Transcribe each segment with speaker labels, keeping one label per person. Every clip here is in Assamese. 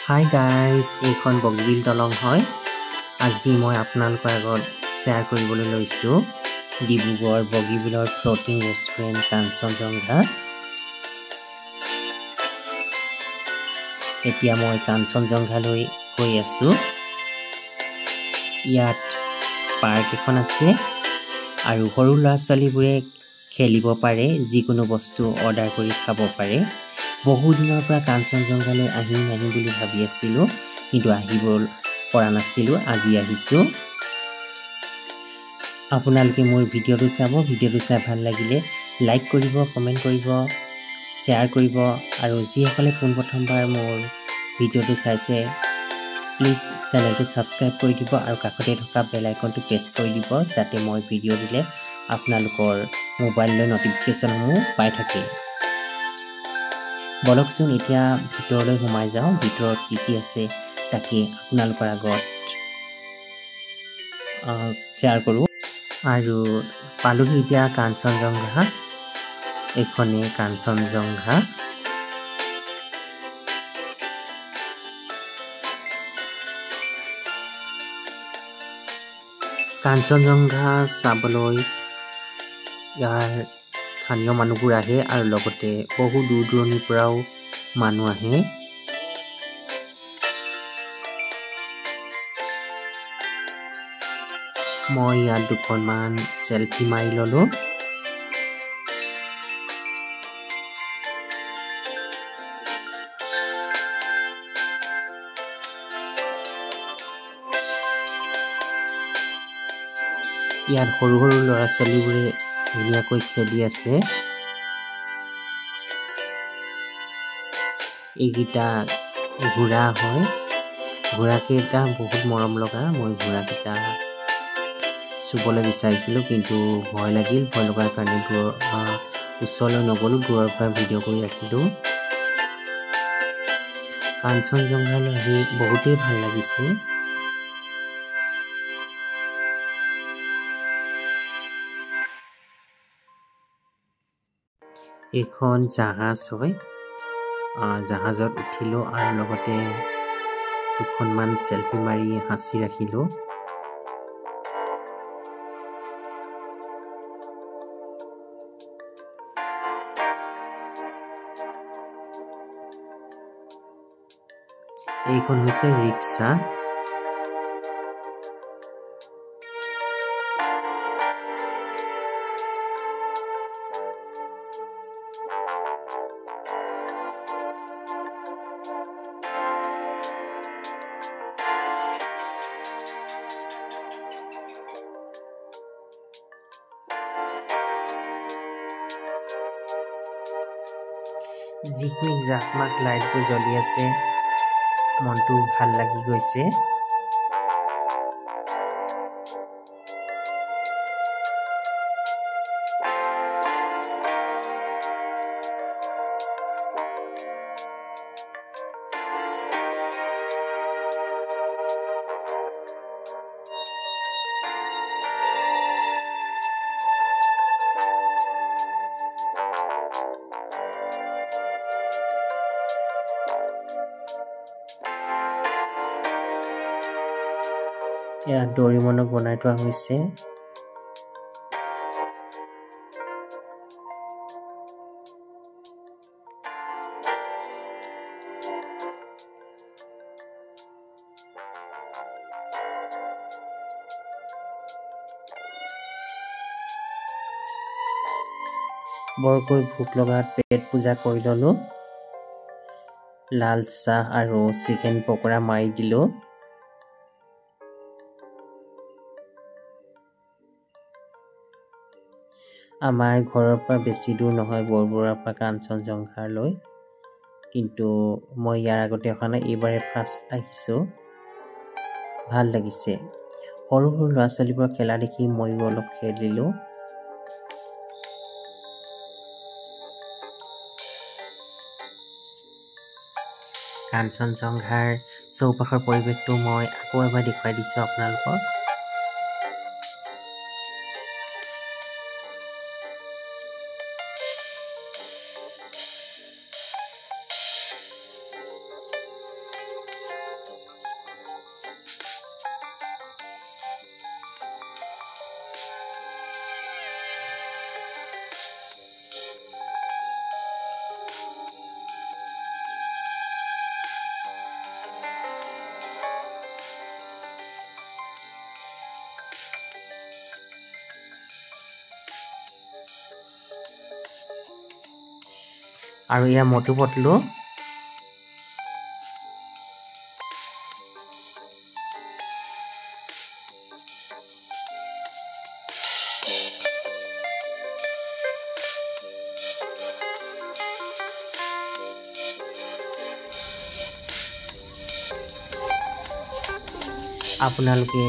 Speaker 1: হাই গাইজ, এইখন বগীবিল দলং হয়। আজি মই আপোনালোকৰ আগত শ্বেয়াৰ কৰিবলৈ লৈছোঁ ডিব্ৰুগড় বগীবিলৰ ফ্ল'টিং ৰেষ্টুৰেণ্ট কাঞ্চনজংঘা। এতিয়া মই কাঞ্চনজংঘালৈ গৈ আছোঁ। ইয়াত পাৰ্ক এখন আছে আৰু সৰু ল'ৰা ছোৱালীবোৰে খেলিব পাৰে, যিকোনো বস্তু অৰ্ডাৰ কৰি খাব পাৰে। বহু দিনৰ পৰা কাঞ্চনজংঘালৈ আহিম বুলি ভাবি আছিলোঁ, কিন্তু আহিব পৰা নাছিলোঁ। আজি আহিছোঁ। আপোনালোকে মোৰ ভিডিঅ'টো চাব। ভিডিঅ'টো চাই ভাল লাগিলে লাইক কৰিব, কমেণ্ট কৰিব, শ্বেয়াৰ কৰিব আৰু যিসকলে পোনপ্ৰথমবাৰ মোৰ ভিডিঅ'টো চাইছে প্লিজ চেনেলটো ছাবস্ক্ৰাইব কৰি দিব আৰু কাষতে থকা বেল আইকনটো প্ৰেছ কৰি দিব, যাতে মই ভিডিঅ' দিলে আপোনালোকৰ মোবাইললৈ ন'টিফিকেশ্যনসমূহ পাই থাকে। বলকচোন এতিয়া ভিতৰলৈ সোমাই যাওঁ। ভিতৰত কি আছে তাকে আপোনালোকৰ আগত শ্বেয়াৰ কৰোঁ। আৰু পালোহি এতিয়া কাঞ্চনজংঘা। এইখনেই কাঞ্চনজংঘা। কাঞ্চনজংঘা চাবলৈ ইয়াৰ স্থানীয় মানুহবোৰ আহে আৰু লগতে বহু দূৰ দূৰণিৰ পৰাও মানুহ আহে। মই ইয়াত দুখনমান চেলফি মাৰি ল'লোঁ। ইয়াত সৰু সৰু ল'ৰা ছোৱালীবোৰে ধুনীয়াকৈ খেলি আছে। এইকেইটা ঘোঁৰা হয়। ঘোঁৰাকেইটা বহুত মৰম লগা। মই ঘোঁৰাকেইটা চুবলৈ বিচাৰিছিলোঁ, কিন্তু ভয় লাগিল। ভয় লগাৰ কাৰণে ওচৰলৈ নগ'লোঁ, দূৰৰ পৰা ভিডিঅ' কৰি ৰাখিলোঁ। কাঞ্চনজংঘালৈ আহি বহুতেই ভাল লাগিছে। এইখন জাহাজ হয়। জাহাজত উঠিলোঁ আৰু লগতে দুখনমান চেলফি মাৰি সাঁচি ৰাখিলোঁ। এইখন হৈছে ৰিক্সা। জিকমিক জাকমাক লাইটবোৰ জ্বলি আছে, মনটো ভাল লাগি গৈছে। ইয়াত ডৰিমনক বনাই থোৱা হৈছে। বৰকৈ ভোক লগাত পেট পূজা কৰি ল'লোঁ। লাল চাহ আৰু চিকেন পকৰা মাৰি দিলোঁ। আমাৰ ঘৰৰ পৰা বেছি দূৰ নহয় বৰবৰুৱাৰ পৰা কাঞ্চনজংঘালৈ, কিন্তু মই ইয়াৰ আগতে অহা নাই, এইবাৰে ফাৰ্ষ্ট আহিছোঁ। ভাল লাগিছে। সৰু সৰু ল'ৰা ছোৱালীবোৰৰ খেলা দেখি ময়ো অলপ খেলিলোঁ। কাঞ্চনজংঘাৰ চৌপাশৰ পৰিৱেশটো মই আকৌ এবাৰ দেখুৱাই দিছোঁ আপোনালোকক। আৰু এয়া মটু পটলু আপোনালোকে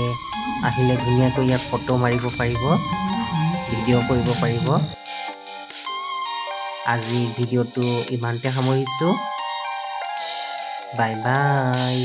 Speaker 1: আহিলে ধুনীয়াকৈ ইয়াত ফটো মাৰিব পাৰিব, ভিডিঅ' কৰিব পাৰিব। আজি ভিডিঅ'টো ইমানতে সামৰিছোঁ। Bye bye.